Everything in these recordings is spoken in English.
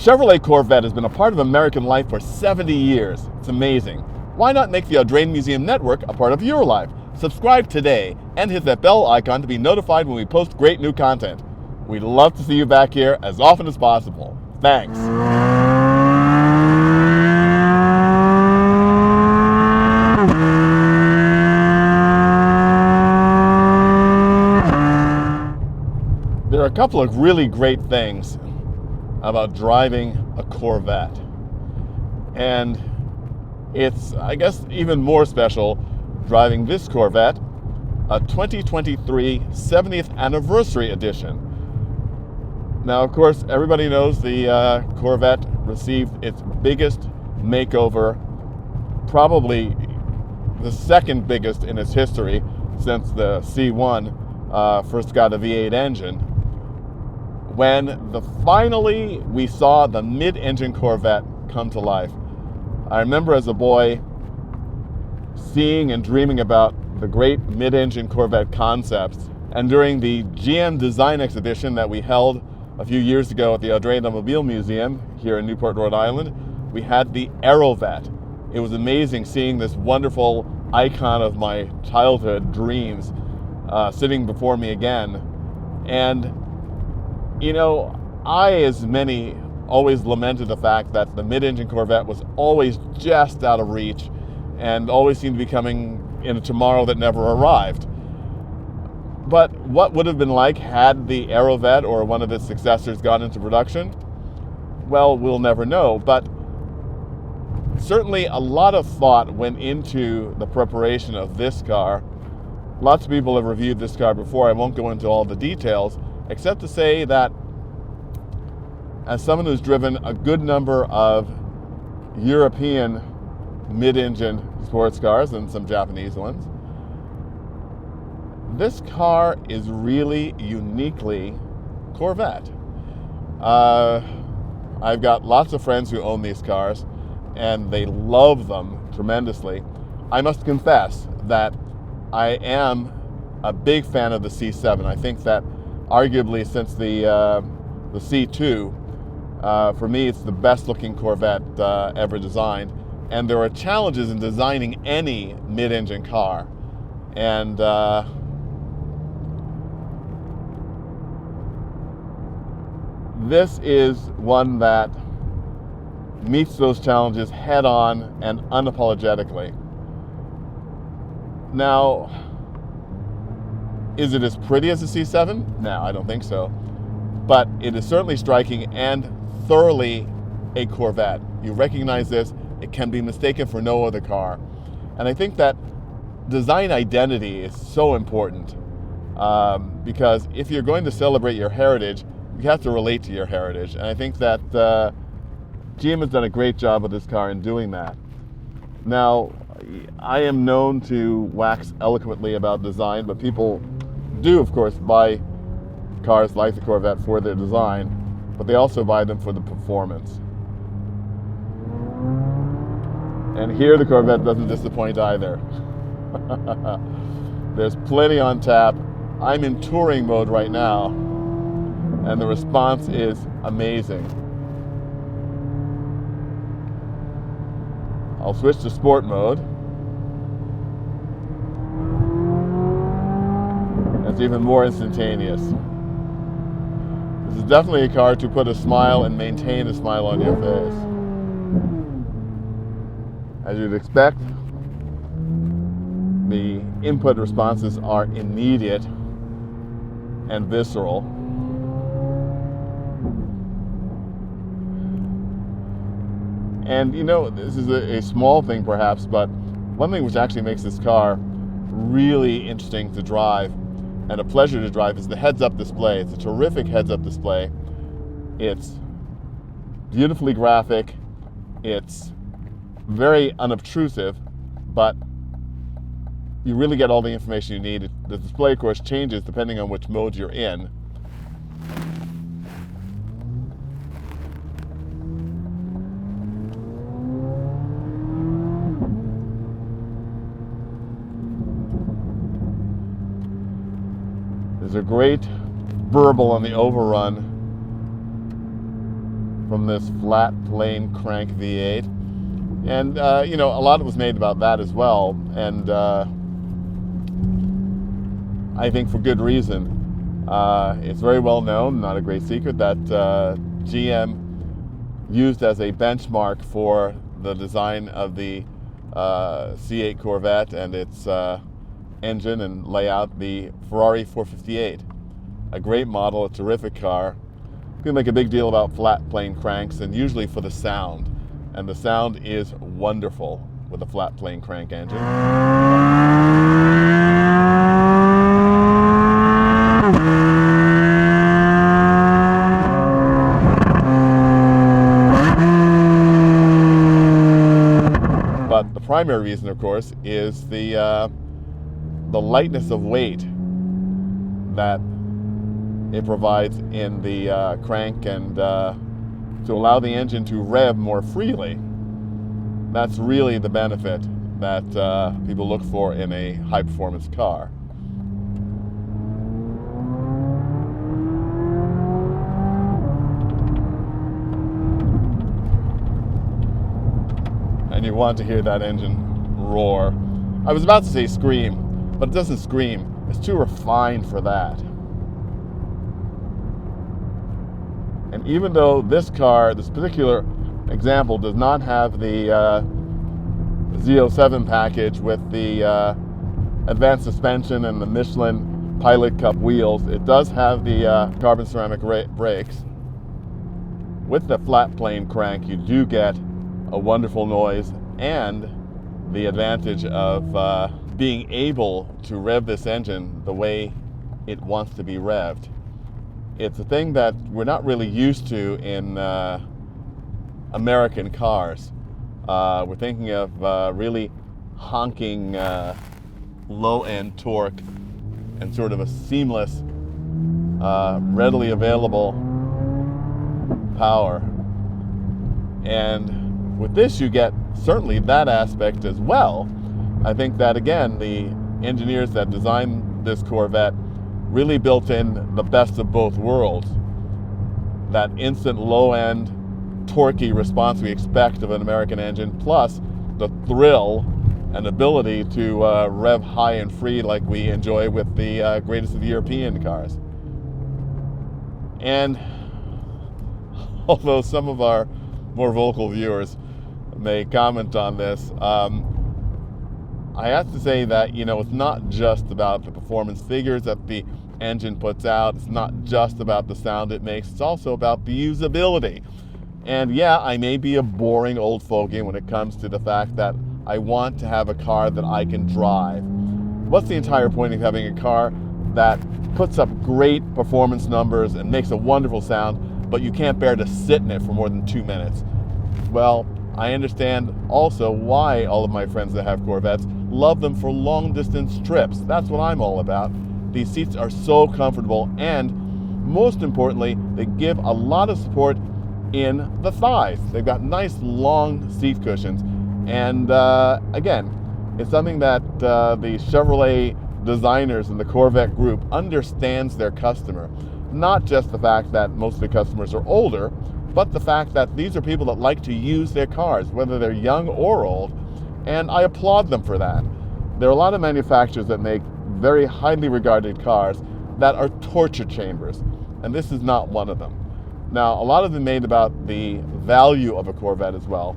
Chevrolet Corvette has been a part of American life for 70 years. It's amazing. Why not make the Audrain Museum Network a part of your life? Subscribe today and hit that bell icon to be notified when we post great new content. We'd love to see you back here as often as possible. Thanks. There are a couple of really great things about driving a Corvette. And it's, I guess, even more special driving this Corvette, a 2023 70th Anniversary Edition. Now, of course, everybody knows the Corvette received its biggest makeover, probably the second biggest in its history since the C1 first got a V8 engine. When finally we saw the mid-engine Corvette come to life. I remember as a boy seeing and dreaming about the great mid-engine Corvette concepts, and during the GM Design Exhibition that we held a few years ago at the Audrain Automobile Museum here in Newport, Rhode Island, we had the Aerovette. It was amazing seeing this wonderful icon of my childhood dreams sitting before me again. And you know, I, as many, always lamented the fact that the mid-engine Corvette was always just out of reach and always seemed to be coming in a tomorrow that never arrived. But what would have been like had the Aerovette or one of its successors gone into production? Well, we'll never know, but certainly a lot of thought went into the preparation of this car. Lots of people have reviewed this car before. I won't go into all the details, except to say that as someone who's driven a good number of European mid-engine sports cars and some Japanese ones, this car is really uniquely Corvette. I've got lots of friends who own these cars and they love them tremendously. I must confess that I am a big fan of the C7. I think that arguably since the C2, for me it's the best looking Corvette ever designed. And there are challenges in designing any mid-engine car. And this is one that meets those challenges head on and unapologetically. Now, is it as pretty as the C7? No, I don't think so. But it is certainly striking and thoroughly a Corvette. You recognize this, it can be mistaken for no other car. And I think that design identity is so important because if you're going to celebrate your heritage, you have to relate to your heritage. And I think that GM has done a great job with this car in doing that. Now, I am known to wax eloquently about design, but people do, of course, buy cars like the Corvette for their design, but they also buy them for the performance. And here the Corvette doesn't disappoint either. There's plenty on tap. I'm in touring mode right now, and the response is amazing. I'll switch to sport mode. It's even more instantaneous. This is definitely a car to put a smile and maintain a smile on your face. As you'd expect, the input responses are immediate and visceral. And you know, this is a small thing perhaps, but one thing which actually makes this car really interesting to drive and a pleasure to drive is the heads-up display. It's a terrific heads-up display. It's beautifully graphic. It's very unobtrusive, but you really get all the information you need. The display, of course, changes depending on which mode you're in. There's a great burble on the overrun. from this flat plane crank V8. And, you know, a lot was made about that as well. And I think for good reason. It's very well known, not a great secret, that GM used as a benchmark for the design of the C8 Corvette and its engine and layout, the Ferrari 458. A great model, a terrific car. People make a big deal about flat plane cranks, and usually for the sound. And the sound is wonderful with a flat plane crank engine. But the primary reason, of course, is the lightness of weight that it provides in the crank, and to allow the engine to rev more freely. That's really the benefit that people look for in a high-performance car. And you want to hear that engine roar. I was about to say scream, but it doesn't scream. It's too refined for that. And even though this car, this particular example, does not have the Z07 package with the advanced suspension and the Michelin Pilot Cup wheels, it does have the carbon ceramic brakes. With the flat plane crank, you do get a wonderful noise and the advantage of being able to rev this engine the way it wants to be revved. It's a thing that we're not really used to in American cars. We're thinking of really honking low-end torque and sort of a seamless, readily available power. And with this you get certainly that aspect as well. I think that, again, the engineers that designed this Corvette really built in the best of both worlds. That instant low-end, torquey response we expect of an American engine, plus the thrill and ability to rev high and free like we enjoy with the greatest of European cars. And although some of our more vocal viewers may comment on this, I have to say that, you know, it's not just about the performance figures that the engine puts out. It's not just about the sound it makes. It's also about the usability. And yeah, I may be a boring old fogey when it comes to the fact that I want to have a car that I can drive. What's the entire point of having a car that puts up great performance numbers and makes a wonderful sound, but you can't bear to sit in it for more than 2 minutes? Well, I understand also why all of my friends that have Corvettes love them for long distance trips. That's what I'm all about. These seats are so comfortable, and most importantly, they give a lot of support in the thighs. They've got nice long seat cushions, and again, it's something that the Chevrolet designers and the Corvette group understands their customer. Not just the fact that most of the customers are older, but the fact that these are people that like to use their cars, whether they're young or old, and I applaud them for that. There are a lot of manufacturers that make very highly regarded cars that are torture chambers, and this is not one of them. Now, a lot of them made about the value of a Corvette as well,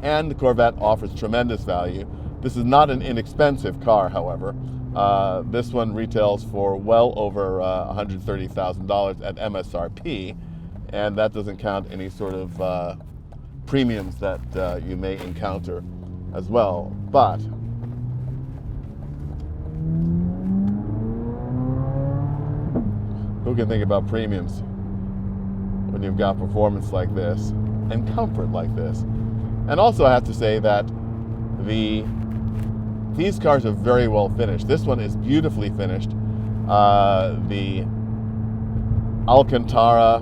and the Corvette offers tremendous value. This is not an inexpensive car, however. This one retails for well over $130,000 at MSRP, and that doesn't count any sort of premiums that you may encounter as well. But who can think about premiums when you've got performance like this and comfort like this? And also I have to say that these cars are very well finished. This one is beautifully finished. The Alcantara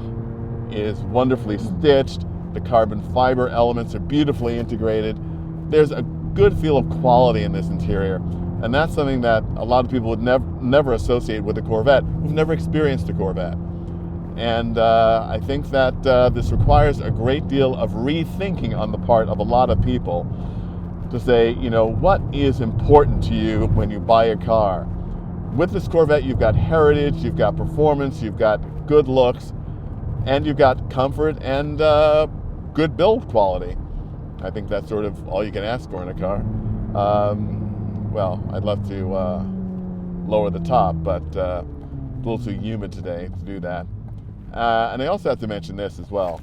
is wonderfully stitched. The carbon fiber elements are beautifully integrated. There's a good feel of quality in this interior, and that's something that a lot of people would never associate with a Corvette who've never experienced a Corvette. And I think that this requires a great deal of rethinking on the part of a lot of people to say, you know, what is important to you when you buy a car? With this Corvette, you've got heritage, you've got performance, you've got good looks, and you've got comfort and good build quality. I think that's sort of all you can ask for in a car. Well, I'd love to lower the top, but a little too humid today to do that. And I also have to mention this as well.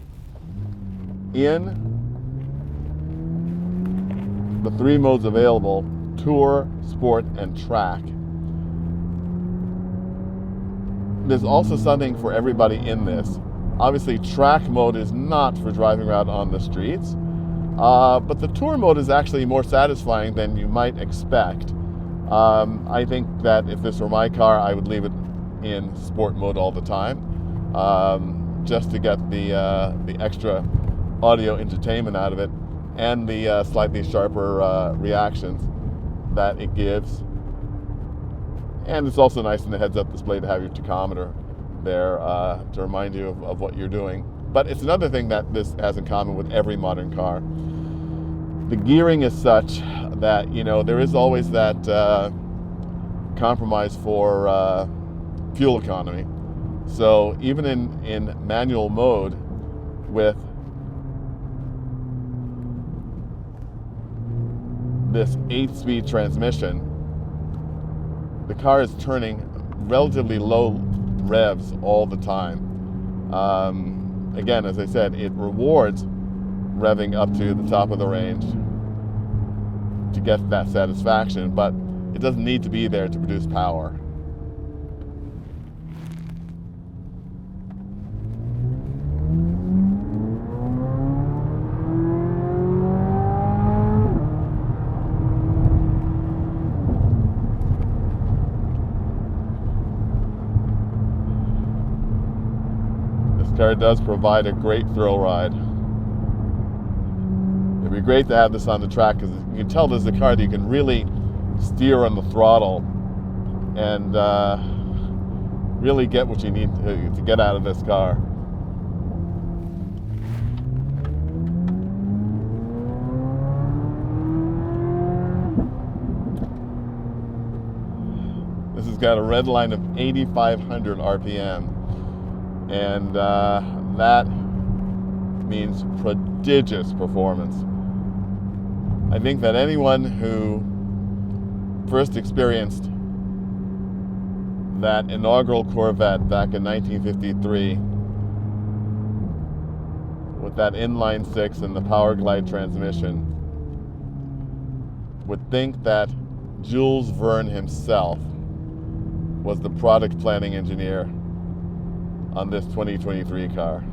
In the 3 modes available, Tour, Sport, and Track, there's also something for everybody in this. Obviously, Track mode is not for driving around on the streets, but the Tour mode is actually more satisfying than you might expect. I think that if this were my car, I would leave it in Sport mode all the time, just to get the extra audio entertainment out of it and the slightly sharper reactions that it gives. And it's also nice in the heads-up display to have your tachometer there to remind you of what you're doing. But it's another thing that this has in common with every modern car. The gearing is such that, you know, there is always that compromise for fuel economy. So even in manual mode with this 8-speed transmission, the car is turning relatively low revs all the time. Again, as I said, it rewards revving up to the top of the range to get that satisfaction, but it doesn't need to be there to produce power. This car does provide a great thrill ride. It'd be great to have this on the track because you can tell this is a car that you can really steer on the throttle and really get what you need to get out of this car. This has got a red line of 8,500 RPM, and that means prodigious performance. I think that anyone who first experienced that inaugural Corvette back in 1953 with that inline 6 and the Power Glide transmission would think that Jules Verne himself was the product planning engineer on this 2023 car.